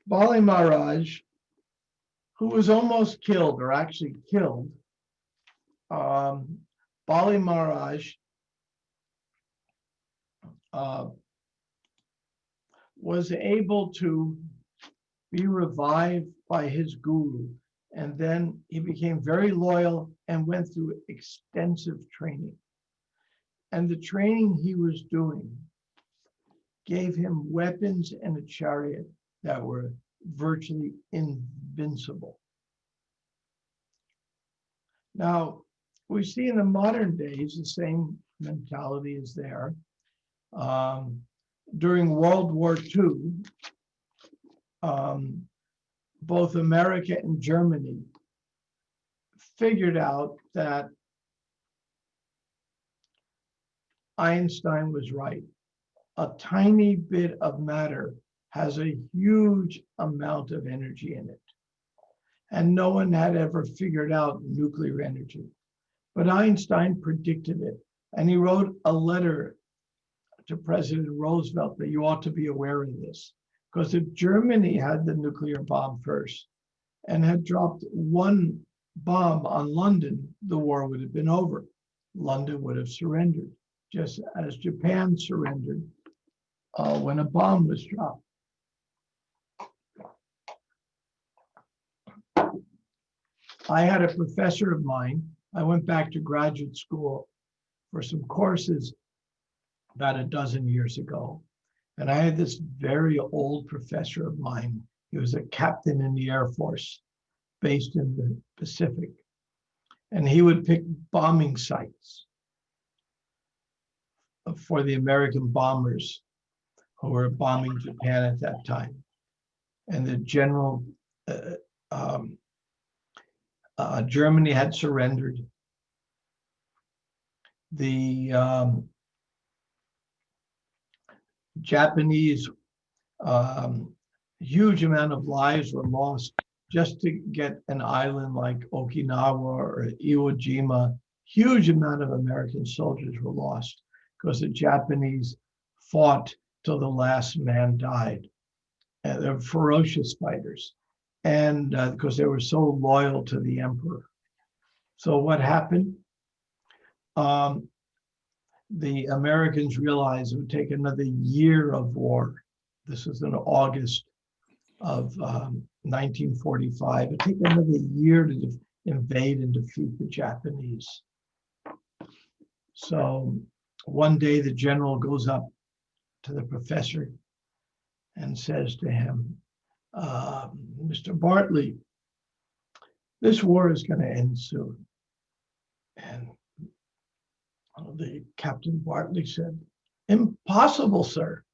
Bali Maharaj, who was almost killed, or actually killed, Bali Maharaj was able to be revived by his guru. And then he became very loyal and went through extensive training. And the training he was doing gave him weapons and a chariot that were virtually invincible. Now, we see in the modern days the same mentality is there. During World War II, both America and Germany figured out that Einstein was right. A tiny bit of matter has a huge amount of energy in it. And no one had ever figured out nuclear energy. But Einstein predicted it. And he wrote a letter to President Roosevelt that you ought to be aware of this. Because if Germany had the nuclear bomb first and had dropped one bomb on London, the war would have been over. London would have surrendered, just as Japan surrendered when a bomb was dropped. I had a professor of mine. I went back to graduate school for some courses about a dozen years ago. And I had this very old professor of mine. He was a captain in the Air Force based in the Pacific. And he would pick bombing sites for the American bombers who were bombing Japan at that time. And the general, Germany had surrendered. The Japanese, huge amount of lives were lost just to get an island like Okinawa or Iwo Jima. Huge amount of American soldiers were lost because the Japanese fought till the last man died. And they're ferocious fighters, and because they were so loyal to the emperor. So what happened? The Americans realized it would take another year of war. This was in August of 1945. It would take another year to invade and defeat the Japanese. So one day the general goes up to the professor and says to him, Mr. Bartley, this war is going to end soon. And the Captain Bartley said, impossible, sir.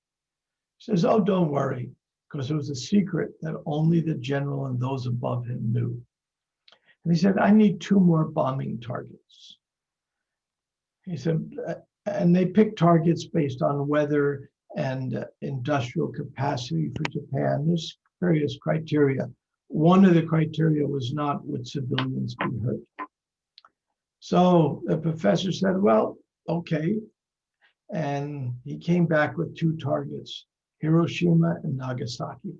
He says, oh, don't worry, because it was a secret that only the general and those above him knew. And he said, I need 2 more bombing targets. He said, and they picked targets based on weather and industrial capacity for Japan. There's various criteria. One of the criteria was not would civilians be hurt. So the professor said, well, okay. And he came back with 2 targets, Hiroshima and Nagasaki.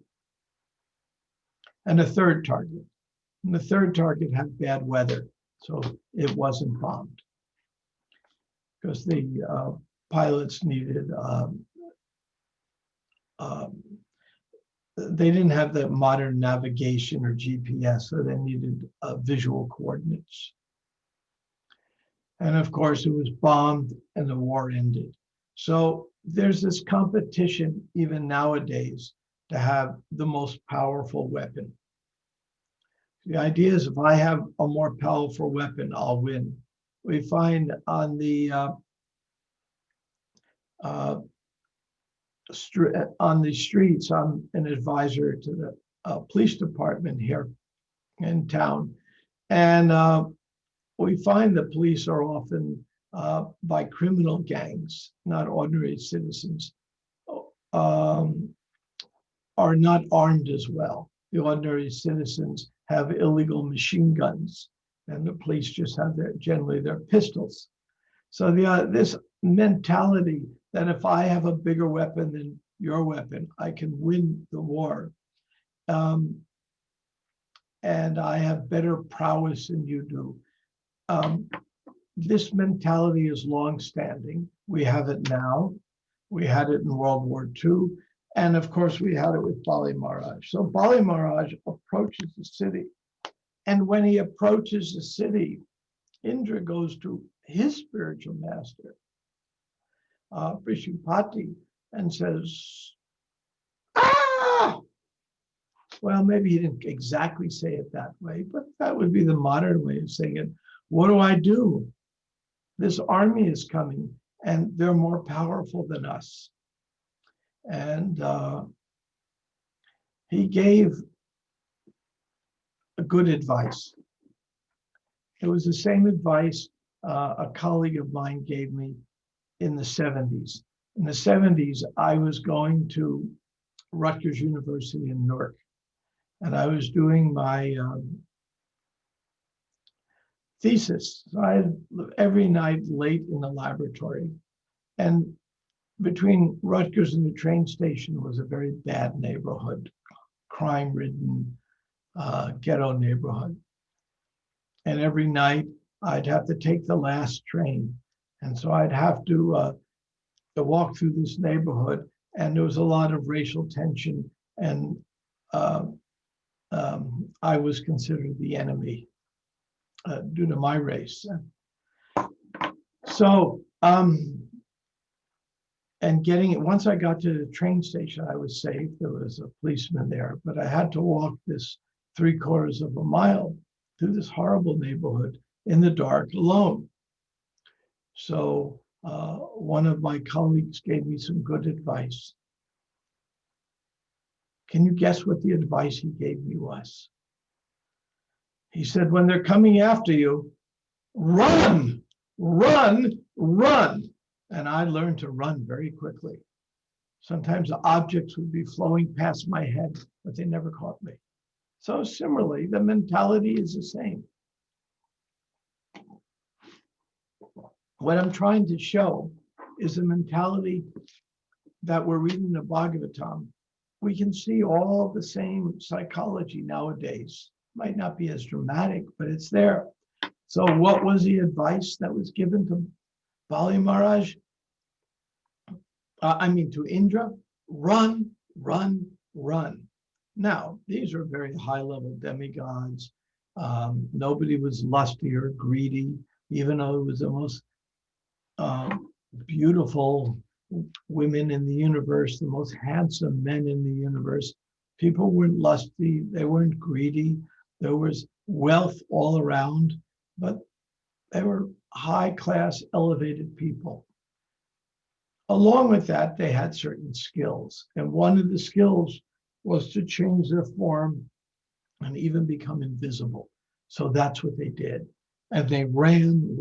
And a 3rd target. And the 3rd target had bad weather, so it wasn't bombed. Because the pilots needed, they didn't have the modern navigation or GPS, so they needed visual coordinates. And of course, it was bombed and the war ended. So there's this competition even nowadays to have the most powerful weapon. The idea is if I have a more powerful weapon, I'll win. We find on the streets, I'm an advisor to the police department here in town, and we find the police are often by criminal gangs, not ordinary citizens, are not armed as well. The ordinary citizens have illegal machine guns, and the police just have generally their pistols. So this mentality that if I have a bigger weapon than your weapon, I can win the war, and I have better prowess than you do. This mentality is long-standing. We have it now. We had it in World War II. And of course, we had it with Bali Maharaj. So Bali Maharaj approaches the city. And when he approaches the city, Indra goes to his spiritual master, Prishupati, and says, "Ah!" Well, maybe he didn't exactly say it that way, but that would be the modern way of saying it. What do I do? This army is coming, and they're more powerful than us. And he gave a good advice. It was the same advice a colleague of mine gave me in the 70s. In the 70s, I was going to Rutgers University in Newark, and I was doing my thesis. So I had every night late in the laboratory, and between Rutgers and the train station was a very bad neighborhood, crime-ridden ghetto neighborhood. And every night I'd have to take the last train. And so I'd have to walk through this neighborhood, and there was a lot of racial tension, and I was considered the enemy due to my race. So, and getting it, once I got to the train station, I was safe. There was a policeman there, but I had to walk this 3/4 of a mile through this horrible neighborhood in the dark alone. So one of my colleagues gave me some good advice. Can you guess what the advice he gave me was? He said, when they're coming after you, run, run, run. And I learned to run very quickly. Sometimes the objects would be flowing past my head, but they never caught me. So similarly, the mentality is the same. What I'm trying to show is a mentality that we're reading the Bhagavatam. We can see all the same psychology nowadays. Might not be as dramatic, but it's there. So what was the advice that was given to Bali Maharaj? To Indra? Run, run, run. Now, these are very high-level demigods. Nobody was lusty or greedy, even though it was the most beautiful women in the universe, the most handsome men in the universe. People weren't lusty, they weren't greedy. There was wealth all around, but they were high-class, elevated people. Along with that, they had certain skills. And one of the skills was to change their form and even become invisible. So that's what they did. And they ran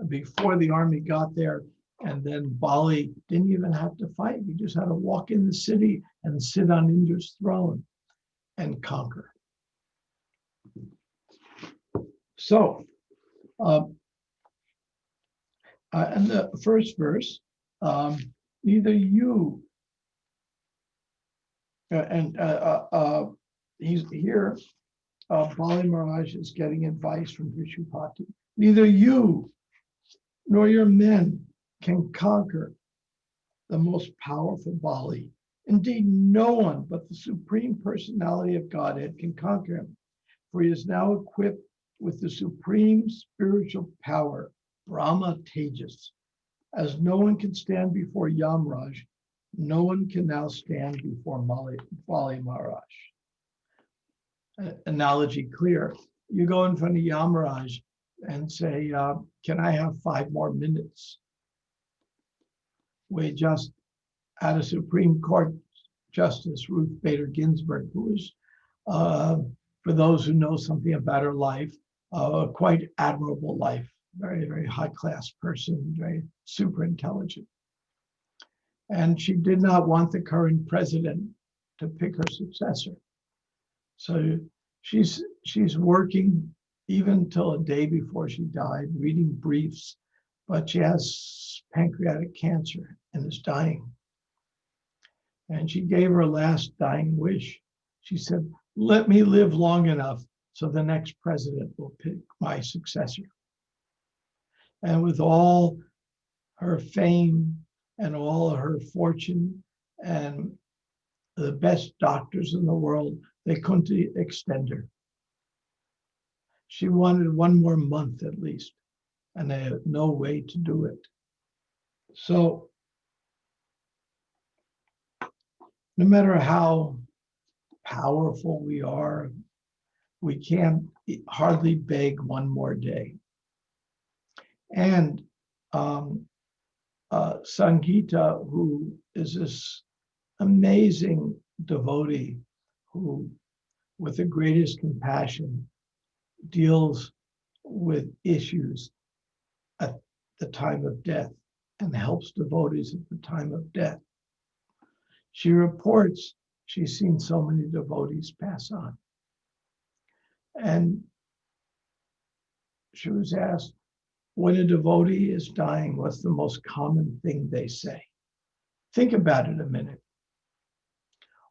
before the army got there. And then Bali didn't even have to fight. He just had to walk in the city and sit on Indra's throne and conquer. So, in the first verse, neither you, he's here, Bali Maharaj is getting advice from Prishupati. Neither you nor your men can conquer the most powerful Bali. Indeed, no one but the Supreme Personality of Godhead can conquer him, for he is now equipped with the supreme spiritual power, Brahma Tejas. As no one can stand before Yamraj, no one can now stand before Bali Maharaj. Analogy clear. You go in front of Yamraj and say, can I have 5 more minutes? We just had a Supreme Court Justice, Ruth Bader Ginsburg, who was, for those who know something about her life, a quite admirable life, very, very high-class person, very super intelligent. And she did not want the current president to pick her successor. So she's working even till a day before she died, reading briefs, but she has pancreatic cancer and is dying. And she gave her last dying wish. She said, let me live long enough so the next president will pick my successor. And with all her fame and all her fortune and the best doctors in the world, they couldn't extend her. She wanted one more month at least, and they had no way to do it. So no matter how powerful we are, we can't hardly beg one more day. And Sangeeta, who is this amazing devotee who, with the greatest compassion, deals with issues at the time of death and helps devotees at the time of death. She reports she's seen so many devotees pass on. And she was asked, when a devotee is dying, what's the most common thing they say? Think about it a minute.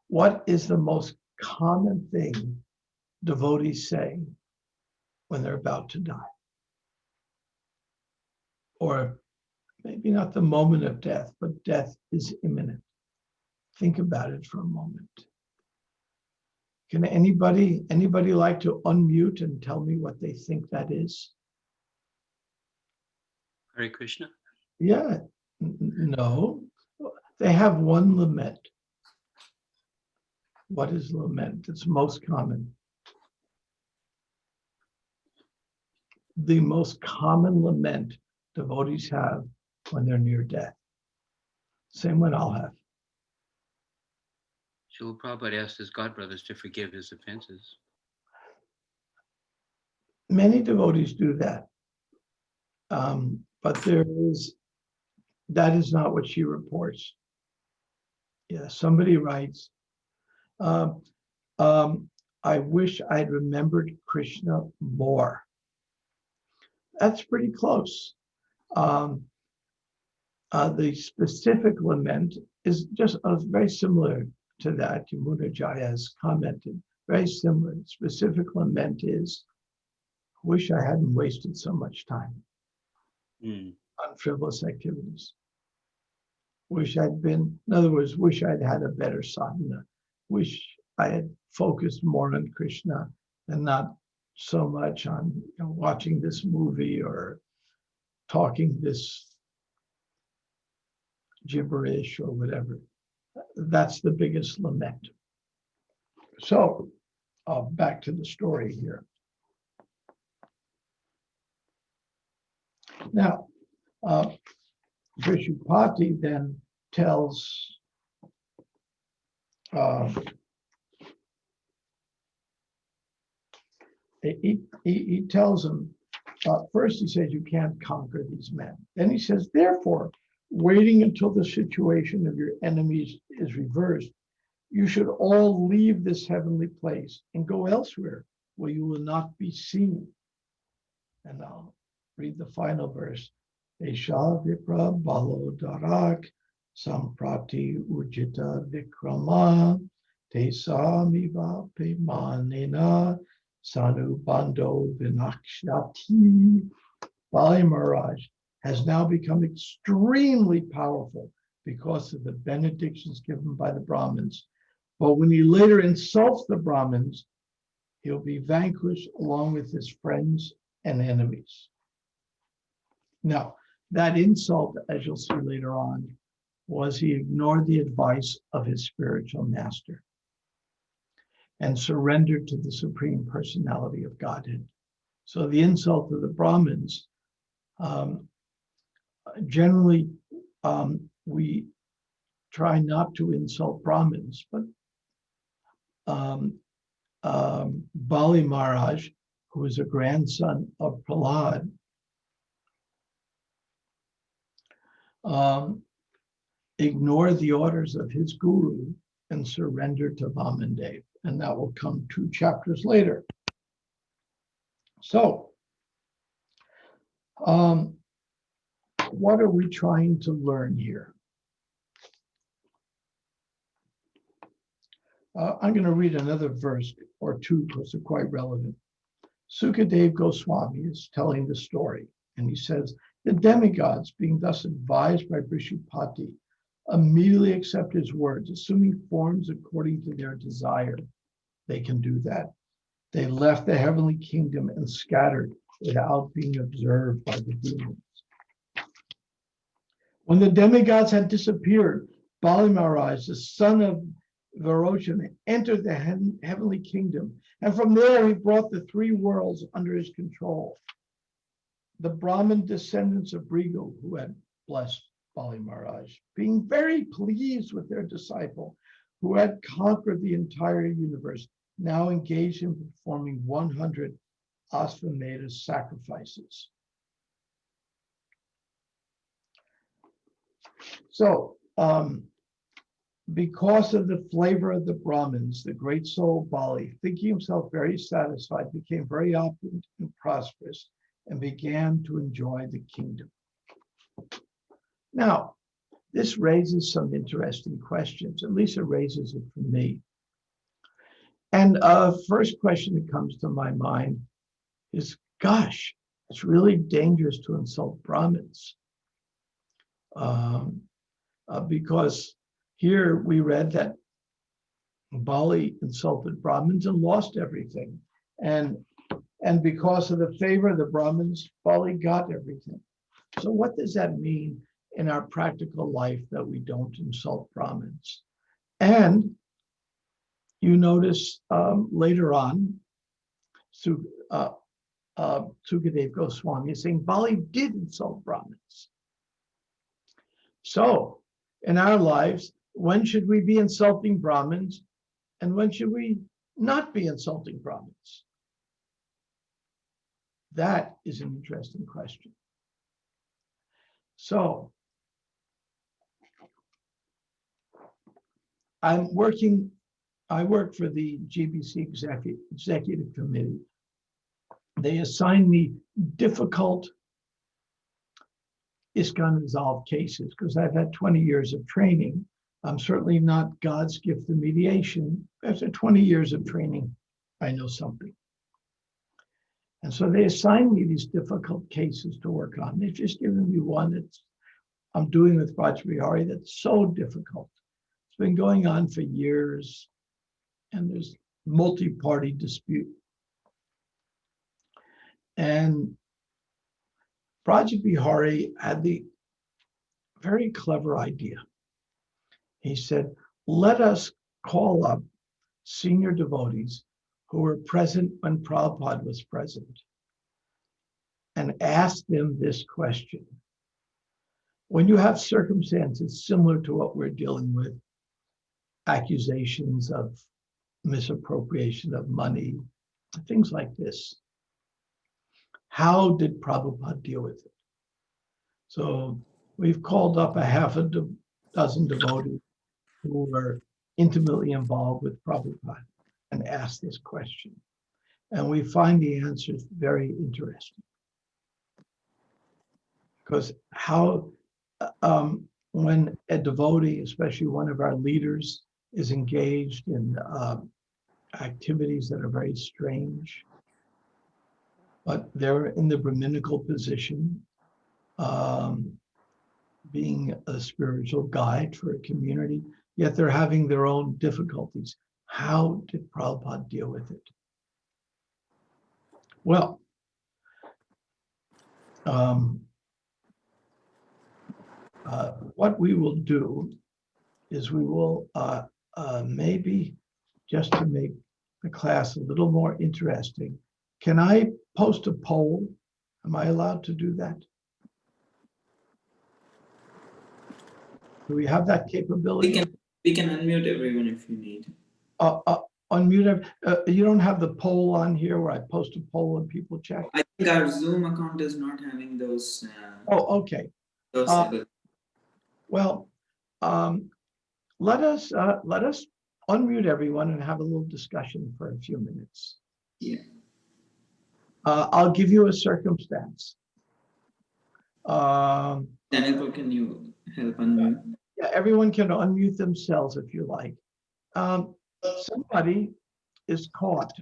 What is the most common thing devotees say when they're about to die? Or maybe not the moment of death, but death is imminent. Think about it for a moment. Can anybody like to unmute and tell me what they think that is? Hare Krishna? Yeah, no. They have one lament. What is lament? It's most common. The most common lament devotees have when they're near death. Same one I'll have. Srila Prabhupada asked his godbrothers to forgive his offenses. Many devotees do that. But that is not what she reports. Yeah, somebody writes, I wish I'd remembered Krishna more. That's pretty close. The specific lament is just very similar to that. Yamuna Jaya has commented, very similar. Specific lament is, wish I hadn't wasted so much time on frivolous activities. Wish I'd been, in other words, wish I'd had a better sadhana. Wish I had focused more on Krishna and not so much on watching this movie or talking this gibberish or whatever. That's the biggest lament. So back to the story here. Now, Vishupati then tells he tells him, first he says, you can't conquer these men. Then he says, therefore, waiting until the situation of your enemies is reversed, you should all leave this heavenly place and go elsewhere where you will not be seen. And I'll read the final verse. Esha vipra balo darak samprati ujita vikrama tesamiva pemanena sanubando vinakshati. Bali Maharaj has now become extremely powerful because of the benedictions given by the Brahmins. But when he later insults the Brahmins, he'll be vanquished along with his friends and enemies. Now, that insult, as you'll see later on, was he ignored the advice of his spiritual master and surrendered to the Supreme Personality of Godhead. So the insult of the Brahmins, generally, we try not to insult Brahmins, but Bali Maharaj, who is a grandson of Prahlad, ignored the orders of his guru and surrendered to Vamandev. And that will come 2 chapters later. So, what are we trying to learn here? I'm going to read another verse or two because they're quite relevant. Sukadev Goswami is telling the story, and he says, the demigods, being thus advised by Vrishupati, immediately accept his words, assuming forms according to their desire. They can do that. They left the heavenly kingdom and scattered without being observed by the demons. When the demigods had disappeared, Bali Maharaj, the son of Virochan, entered the heavenly kingdom, and from there he brought the three worlds under his control. The Brahmin descendants of Brigu, who had blessed Bali Maharaj, being very pleased with their disciple, who had conquered the entire universe, now engaged in performing 100 Ashvamedha sacrifices. So, because of the flavor of the Brahmins, the great soul Bali, thinking himself very satisfied, became very opulent and prosperous and began to enjoy the kingdom. Now, this raises some interesting questions. At least it raises it for me. And first question that comes to my mind is, gosh, it's really dangerous to insult Brahmins. Because here we read that Bali insulted Brahmins and lost everything. And because of the favor of the Brahmins, Bali got everything. So what does that mean in our practical life that we don't insult Brahmins? And you notice later on, Sukadev Goswami is saying Bali did insult Brahmins. So in our lives, when should we be insulting Brahmins and when should we not be insulting Brahmins? That is an interesting question. So I work for the GBC Executive Committee. They assign me difficult ISKCON resolved cases because I've had 20 years of training. I'm certainly not God's gift of mediation. After 20 years of training, I know something. And so they assign me these difficult cases to work on. They've just given me one that I'm doing with Vajrayari that's so difficult. It's been going on for years, and there's multi-party dispute. And Vajrayari had the very clever idea. He said, let us call up senior devotees who were present when Prabhupada was present and ask them this question. When you have circumstances similar to what we're dealing with, accusations of misappropriation of money, things like this, how did Prabhupada deal with it? So we've called up a half a dozen devotees who were intimately involved with Prabhupada and asked this question. And we find the answers very interesting. Because how, when a devotee, especially one of our leaders, is engaged in activities that are very strange, but they're in the Brahminical position, being a spiritual guide for a community, yet they're having their own difficulties. How did Prabhupada deal with it? Well, what we will do is we will maybe, just to make the class a little more interesting, can I post a poll? Am I allowed to do that? Do we have that capability? We can unmute everyone if you need. Unmute. You don't have the poll on here where I post a poll and people check? I think our Zoom account is not having those. Oh, okay. Those Well, let us unmute everyone and have a little discussion for a few minutes. Yeah. I'll give you a circumstance. Jennifer, can you help unmute? Yeah, everyone can unmute themselves if you like. somebody is caught.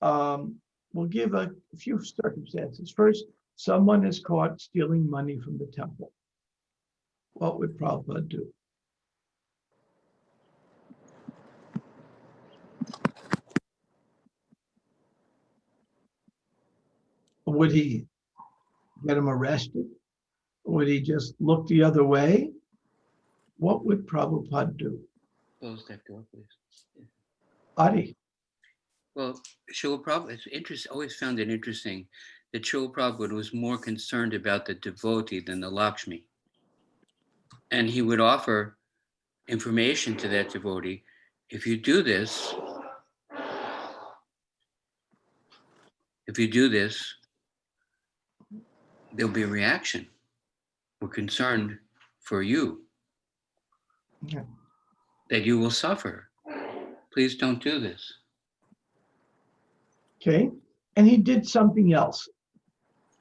We'll give a few circumstances. First, someone is caught stealing money from the temple. What would Prabhupada do? Would he get him arrested? Would he just look the other way? What would Prabhupada do? Close that door, please. Adi, Well, Srila Prabhupada, it's interesting, always found it interesting that Srila Prabhupada was more concerned about the devotee than the Lakshmi. And he would offer information to that devotee. If you do this, there'll be a reaction. We're concerned for you, yeah. that you will suffer. Please don't do this. Okay, and he did something else.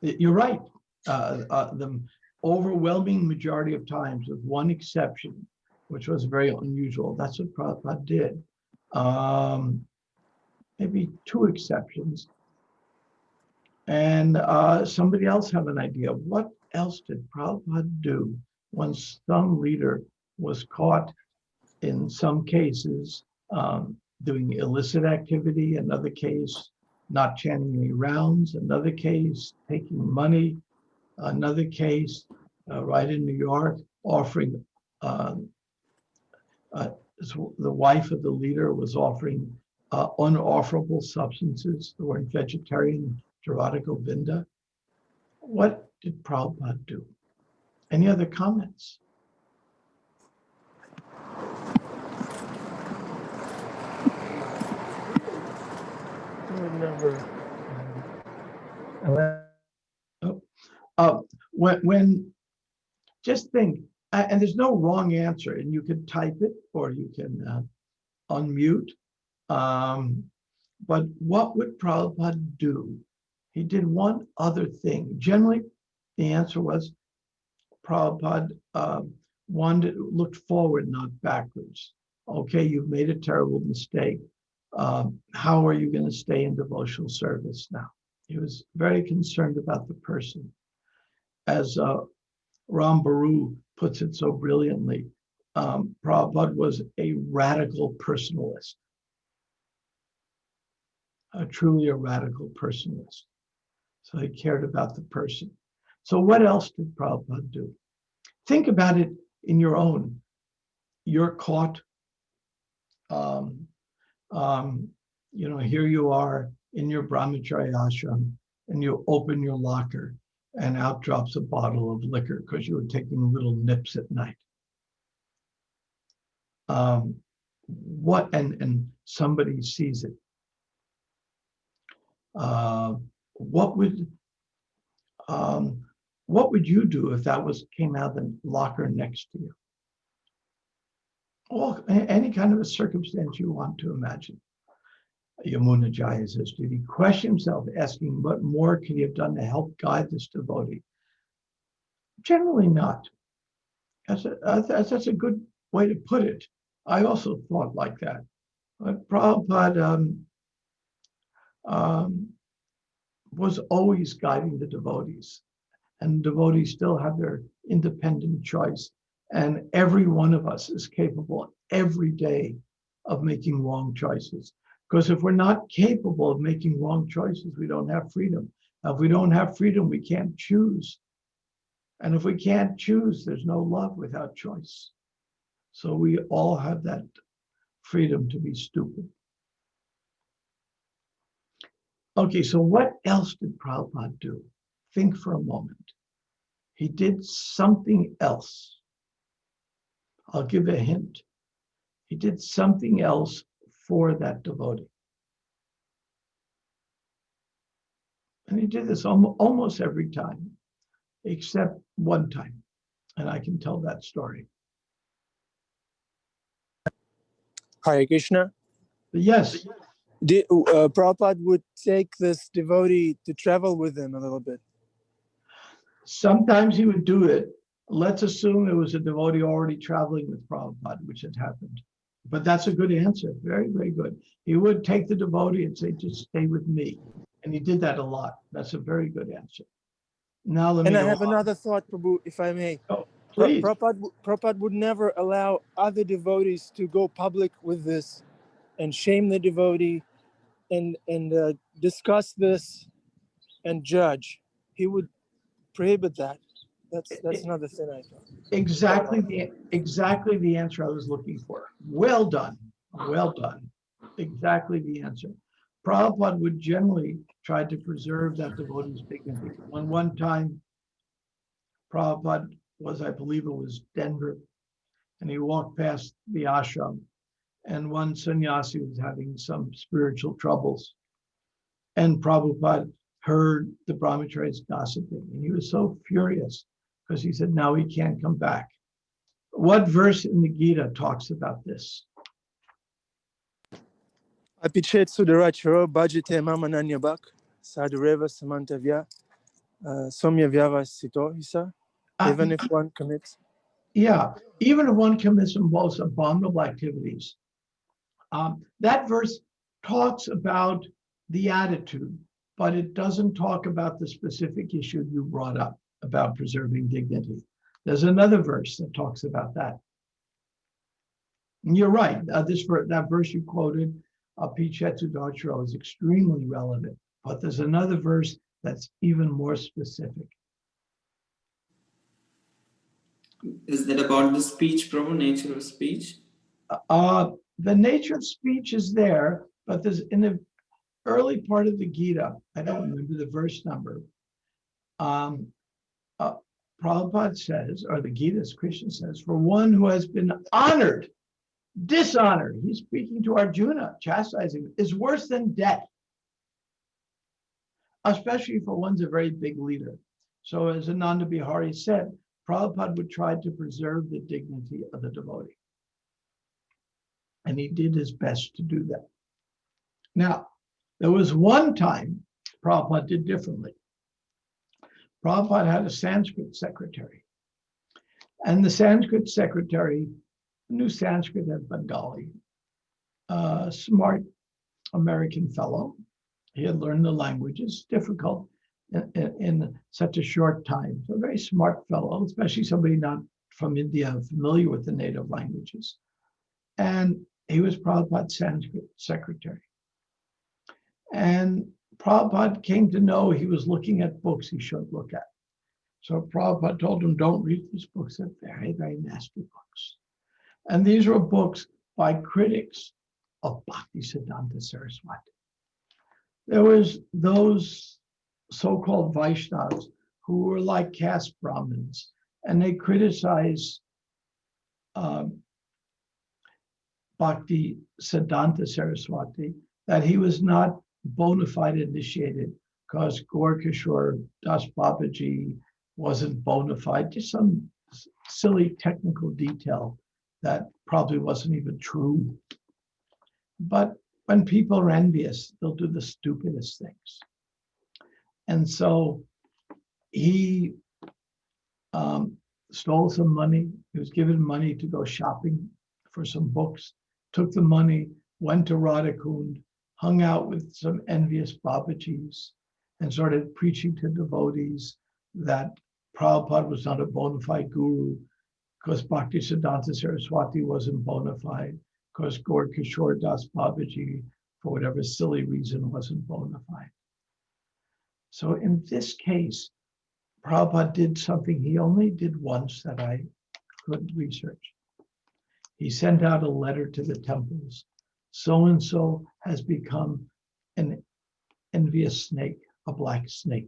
You're right. The overwhelming majority of times, with one exception, which was very unusual, that's what Prabhupada did. Maybe two exceptions. And somebody else have an idea. What else did Prabhupada do when some leader was caught, in some cases, doing illicit activity, another case, not chanting any rounds, another case, taking money, another case, right in New York, offering, the wife of the leader was offering unofferable substances. The word vegetarian, Jaradiko Vinda. What did Prabhupada do? Any other comments? When just think, and there's no wrong answer, and you can type it or you can unmute. But what would Prabhupada do? He did one other thing. Generally, the answer was Prabhupada looked forward, not backwards. Okay, you've made a terrible mistake. How are you going to stay in devotional service now? He was very concerned about the person. As Ram Baru puts it so brilliantly, Prabhupada was a radical personalist, truly a radical personalist. So he cared about the person. So what else did Prabhupada do? Think about it in your own. You're caught. Here you are in your brahmacharya ashram, and you open your locker, and out drops a bottle of liquor because you were taking little nips at night. And somebody sees it. What would you do if that came out of the locker next to you? Well, any kind of a circumstance you want to imagine. Yamuna Jaya says, did he question himself, asking what more could he have done to help guide this devotee? Generally not. That's a good way to put it. I also thought like that. But Prabhupada was always guiding the devotees, and devotees still have their independent choice. And every one of us is capable every day of making wrong choices. Because if we're not capable of making wrong choices, we don't have freedom. If we don't have freedom, we can't choose. And if we can't choose, there's no love without choice. So we all have that freedom to be stupid. Okay, so what else did Prabhupada do? Think for a moment. He did something else. I'll give a hint. He did something else for that devotee. And he did this almost every time, except one time. And I can tell that story. Hare Krishna. Yes. Prabhupada would take this devotee to travel with him a little bit. Sometimes he would do it. Let's assume it was a devotee already traveling with Prabhupada, which had happened. But that's a good answer. Very, very good. He would take the devotee and say, just stay with me. And he did that a lot. That's a very good answer. Now let me And I go have on. another thought, Prabhu, if I may. Oh, please. Prabhupada would never allow other devotees to go public with this and shame the devotee and discuss this and judge. He would prohibit that. That's another thing I thought. Exactly the answer I was looking for. Well done. Well done. Exactly the answer. Prabhupada would generally try to preserve that devotee's dignity. When one time Prabhupada was, I believe it was Denver, and he walked past the ashram, and one sannyasi was having some spiritual troubles. And Prabhupada heard the brahmacharis gossiping, and he was so furious because he said, now he can't come back. What verse in the Gita talks about this? Apichet sudaracharo bhajite mamananyabak sadureva samantavya somya vyavasito, hisa. Even if one commits. Yeah, even if one commits some most abominable activities. That verse talks about the attitude, but it doesn't talk about the specific issue you brought up about preserving dignity. There's another verse that talks about that. And you're right. That verse you quoted, Pichetsu Dachro, is extremely relevant. But there's another verse that's even more specific. Is that about the speech, Prabhu, nature of speech? The nature of speech is there, but there's in the early part of the Gita, I don't remember the verse number. Prabhupada says, or the Gita's Krishna says, for one who has been honored, dishonored, he's speaking to Arjuna, chastising, is worse than death, especially if one's a very big leader. So as Ananda Bihari said, Prabhupada would try to preserve the dignity of the devotee. And he did his best to do that. Now, there was one time Prabhupada did differently. Prabhupada had a Sanskrit secretary. And the Sanskrit secretary knew Sanskrit and Bengali. Smart American fellow. He had learned the languages, difficult in such a short time. So a very smart fellow, especially somebody not from India, familiar with the native languages. And he was Prabhupada's Sanskrit secretary. And Prabhupada came to know he was looking at books he shouldn't look at. So Prabhupada told him, don't read these books. They're very, very nasty books. And these were books by critics of Bhakti Siddhanta Saraswati. There was those so-called Vaishnavas who were like caste Brahmins, and they criticized Bhakti Siddhanta Saraswati, that he was not bona fide initiated because Gaur-Kishore Das Babaji wasn't bona fide, just some silly technical detail that probably wasn't even true. But when people are envious, they'll do the stupidest things. And so he stole some money. He was given money to go shopping for some books, took the money, went to Radhakund, hung out with some envious Babajis, and started preaching to devotees that Prabhupada was not a bona fide guru because Bhakti Siddhanta Saraswati wasn't bona fide, because Gaur-Kishore Das Babaji, for whatever silly reason, wasn't bona fide. So in this case, Prabhupada did something he only did once that I could research. He sent out a letter to the temples. So-and-so has become an envious snake, a black snake.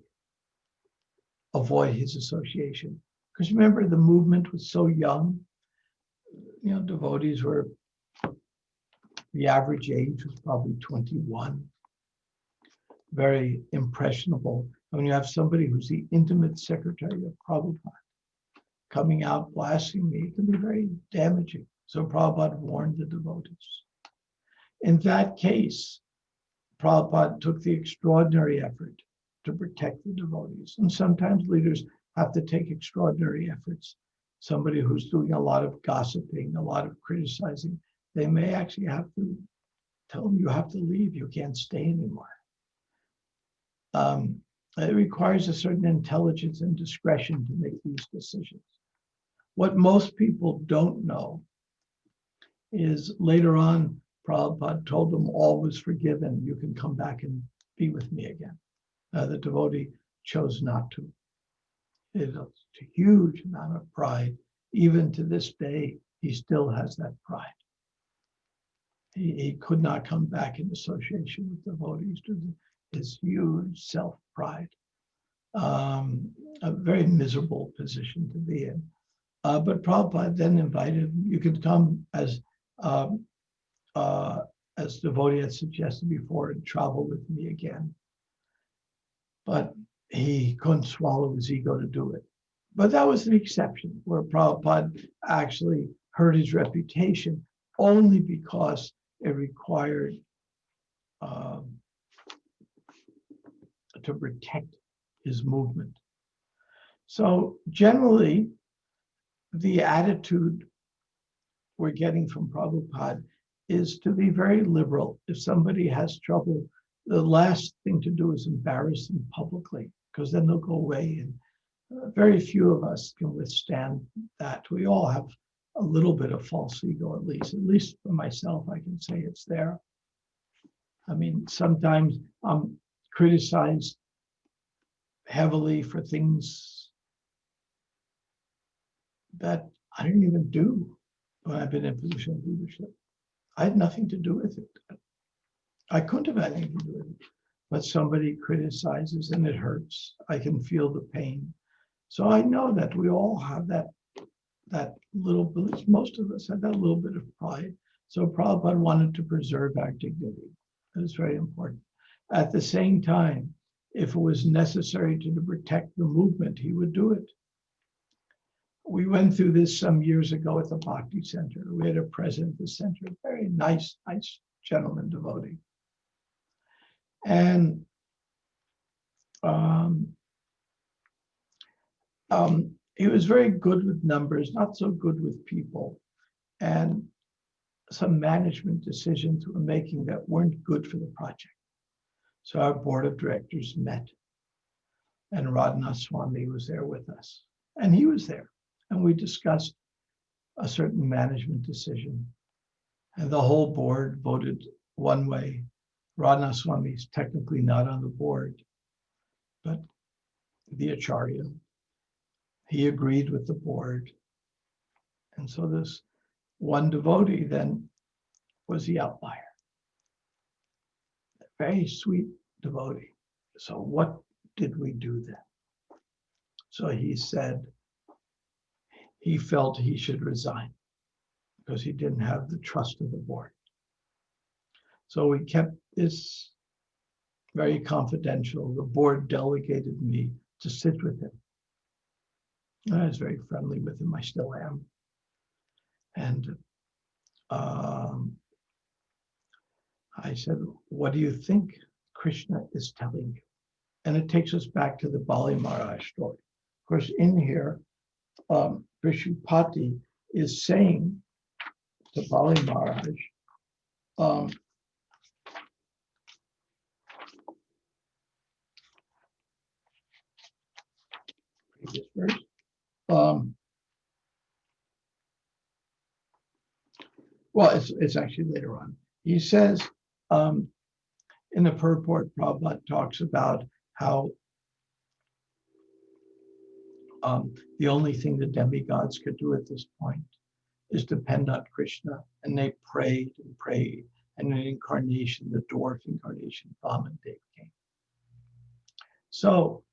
Avoid his association. Because remember, the movement was so young. You know, devotees were, the average age was probably 21. Very impressionable. And when you have somebody who's the intimate secretary of Prabhupada coming out blaspheming, it can be very damaging. So Prabhupada warned the devotees. In that case, Prabhupada took the extraordinary effort to protect the devotees. And sometimes leaders have to take extraordinary efforts. Somebody who's doing a lot of gossiping, a lot of criticizing, they may actually have to tell them, you have to leave, you can't stay anymore. It requires a certain intelligence and discretion to make these decisions. What most people don't know is later on, Prabhupada told them all was forgiven. You can come back and be with me again. The devotee chose not to. It's a huge amount of pride. Even to this day, he still has that pride. He could not come back in association with devotees due to his huge self-pride. A very miserable position to be in. But Prabhupada then invited him, you can come as devotee had suggested before and travel with me again. But he couldn't swallow his ego to do it. But that was an exception where Prabhupada actually hurt his reputation only because it required to protect his movement. So generally, the attitude we're getting from Prabhupada is to be very liberal. If somebody has trouble, the last thing to do is embarrass them publicly, because then they'll go away. And very few of us can withstand that. We all have a little bit of false ego, at least for myself, I can say it's there. I mean, sometimes I'm criticized heavily for things that I didn't even do when I've been in position of leadership. I had nothing to do with it. I couldn't have had anything to do with it. But somebody criticizes and it hurts. I can feel the pain. So I know that we all have that little bit, most of us have that little bit of pride. So Prabhupada wanted to preserve our dignity. That is very important. At the same time, if it was necessary to protect the movement, he would do it. We went through this some years ago at the Bhakti Center. We had a president of the center, a very nice gentleman devotee. And he was very good with numbers, not so good with people. And some management decisions were making that weren't good for the project. So our board of directors met, and Radhanath Swami was there with us. And he was there. And we discussed a certain management decision. And the whole board voted one way. Radhanath Swami is technically not on the board, but the Acharya. He agreed with the board. And so this one devotee then was the outlier. A very sweet devotee. So what did we do then? So he said he felt he should resign because he didn't have the trust of the board. So we kept this very confidential. The board delegated me to sit with him. I was very friendly with him. I still am. And I said, what do you think Krishna is telling you? And it takes us back to the Bali Maharaj story. Of course, in here, Vishupati is saying to Bali Maharaj, previous verse, well, it's actually later on. He says, in the purport, Prabhupada talks about how the only thing the demigods could do at this point is depend on Krishna. And they prayed and prayed. And an incarnation, the dwarf incarnation, Vamandev came. So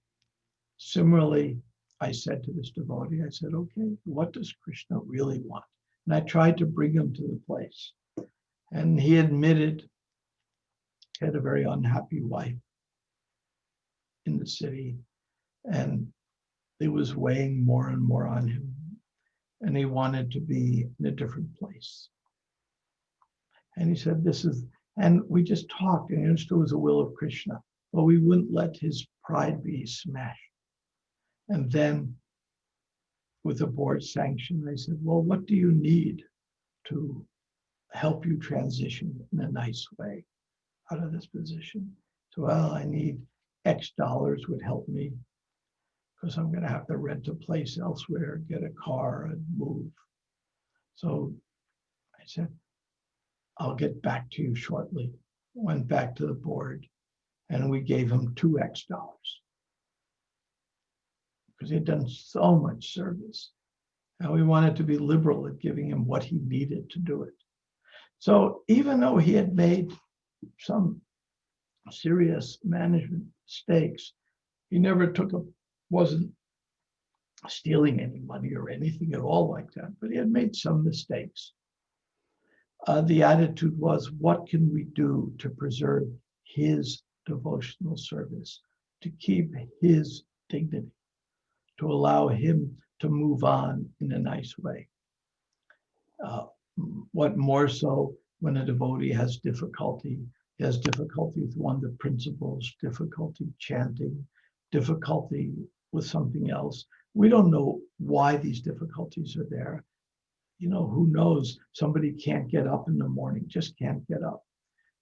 similarly, I said to this devotee, I said, okay, what does Krishna really want? And I tried to bring him to the place. And he admitted he had a very unhappy wife in the city. And it was weighing more and more on him. And he wanted to be in a different place. And he said, and we just talked and he understood it was the will of Krishna, but we wouldn't let his pride be smashed. And then with the board sanction, I said, well, what do you need to help you transition in a nice way out of this position. So, well, I need X dollars would help me because I'm going to have to rent a place elsewhere, get a car and move. So I said, I'll get back to you shortly. Went back to the board and we gave him $2X because he'd done so much service. And we wanted to be liberal at giving him what he needed to do it. So even though he had made some serious management mistakes, he never wasn't stealing any money or anything at all like that, but he had made some mistakes. The attitude was, what can we do to preserve his devotional service, to keep his dignity, to allow him to move on in a nice way? What more so when a devotee has difficulty? He has difficulty with one of the principles, difficulty chanting, difficulty with something else. We don't know why these difficulties are there. You know, who knows? Somebody can't get up in the morning, just can't get up.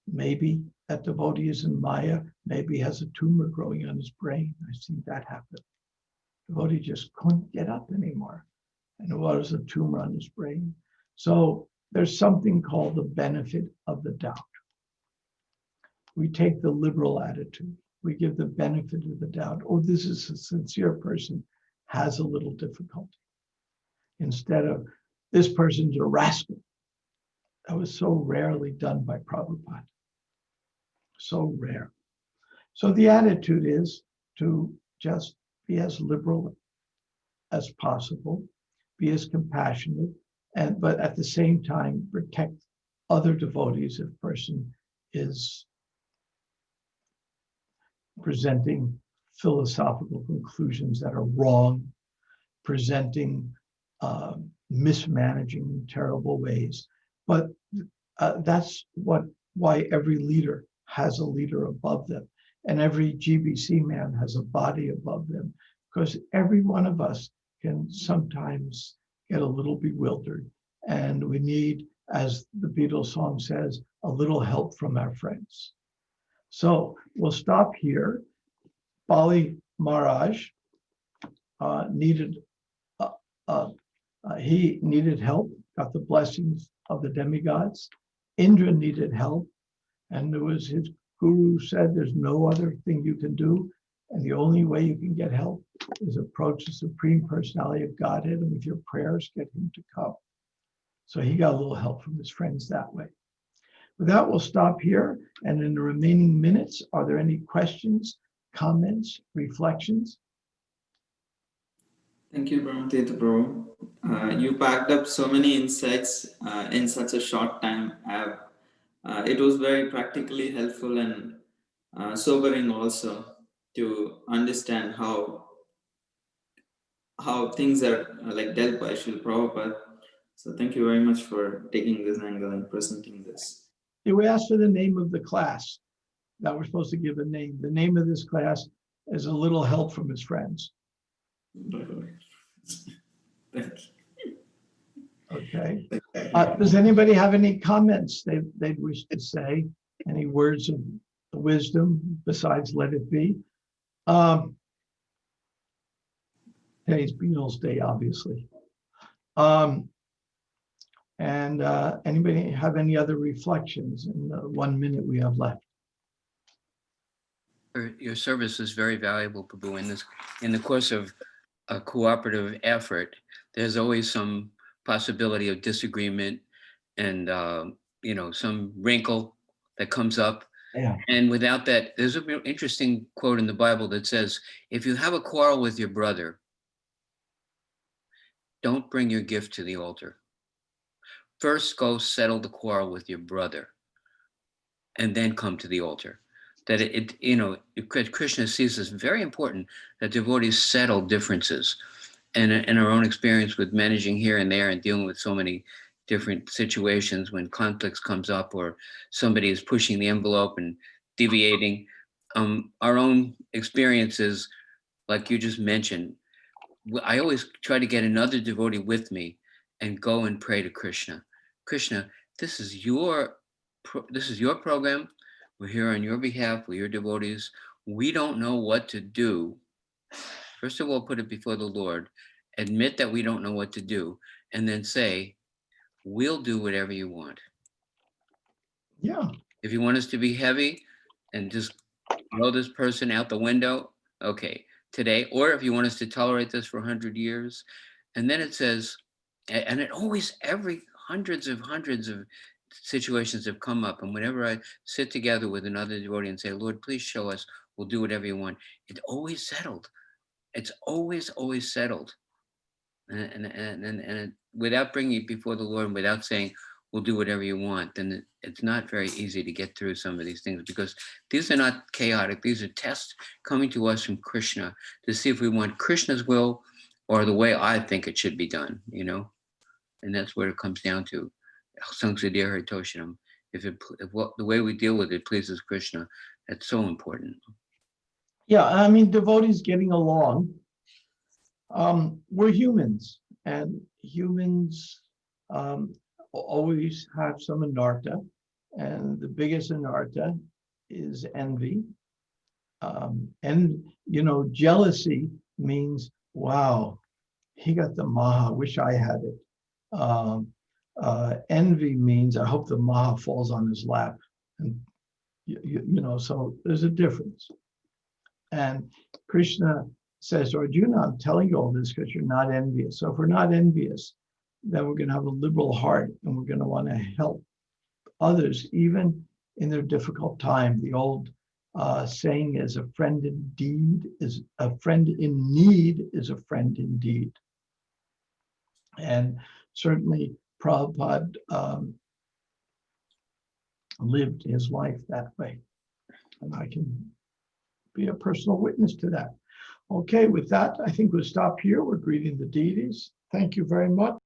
Maybe that devotee is in Maya, maybe has a tumor growing on his brain. I've seen that happen. Devotee just couldn't get up anymore. And it was a tumor on his brain. So there's something called the benefit of the doubt. We take the liberal attitude. We give the benefit of the doubt. Oh, this is a sincere person, has a little difficulty. Instead of, this person's a rascal. That was so rarely done by Prabhupada. So rare. So the attitude is to just be as liberal as possible, be as compassionate, but at the same time protect other devotees if a person is presenting philosophical conclusions that are wrong, presenting mismanaging in terrible ways. But that's why every leader has a leader above them, and every GBC man has a body above them, because every one of us can sometimes get a little bewildered, and we need, as the Beatles song says, a little help from our friends. So we'll stop here. Bali Maharaj he needed help, got the blessings of the demigods. Indra needed help, and there was his guru said, there's no other thing you can do, and the only way you can get help is approach the Supreme Personality of Godhead, and with your prayers, get him to come. So he got a little help from his friends that way. With that, we'll stop here, and in the remaining minutes, are there any questions, comments, reflections? Thank you, Brahmatirtha Prabhu. You packed up so many insights in such a short time. It was very practically helpful and sobering also to understand how things are like dealt by Srila Prabhupada. So thank you very much for taking this angle and presenting this. We asked for the name of the class that we're supposed to give a name. The name of this class is A Little Help from His Friends. Thank you. Okay. Does anybody have any comments they'd wish to say? Any words of wisdom besides let it be? Today's Beatles Day, obviously. And anybody have any other reflections in the 1 minute we have left? Your service is very valuable, Prabhu. In the course of a cooperative effort, there's always some possibility of disagreement and some wrinkle that comes up. Yeah. And without that, there's an interesting quote in the Bible that says, if you have a quarrel with your brother, don't bring your gift to the altar. First, go settle the quarrel with your brother, and then come to the altar. That Krishna sees this very important, that devotees settle differences. And in our own experience with managing here and there and dealing with so many different situations when conflicts comes up or somebody is pushing the envelope and deviating, our own experiences, like you just mentioned, I always try to get another devotee with me and go and pray to Krishna. Krishna, this is your program. We're here on your behalf. We're your devotees. We don't know what to do. First of all, put it before the Lord. Admit that we don't know what to do, and then say, we'll do whatever you want. Yeah. If you want us to be heavy and just throw this person out the window, okay, today. Or if you want us to tolerate this for 100 years. And then it says, and it always, hundreds of situations have come up. And whenever I sit together with another devotee and say, Lord, please show us, we'll do whatever you want, it always settled. It's always settled. And without bringing it before the Lord and without saying, we'll do whatever you want, then it's not very easy to get through some of these things, because these are not chaotic. These are tests coming to us from Krishna to see if we want Krishna's will or the way I think it should be done, you know? And that's what it comes down to. If the way we deal with it pleases Krishna, that's so important. Yeah, I mean, devotees getting along. We're humans, and humans always have some anartha, and the biggest anartha is envy. And, you know, jealousy means, wow, he got the maha, wish I had it. Envy means, I hope the maha falls on his lap. And, you know, so there's a difference. And Krishna says, Arjuna, I'm telling you all this because you're not envious. So if we're not envious, then we're going to have a liberal heart, and we're going to want to help others, even in their difficult time. The old saying is, a friend indeed is a friend in need is a friend indeed. And certainly Prabhupada lived his life that way. And I can be a personal witness to that. Okay, with that, I think we'll stop here. We're greeting the deities. Thank you very much.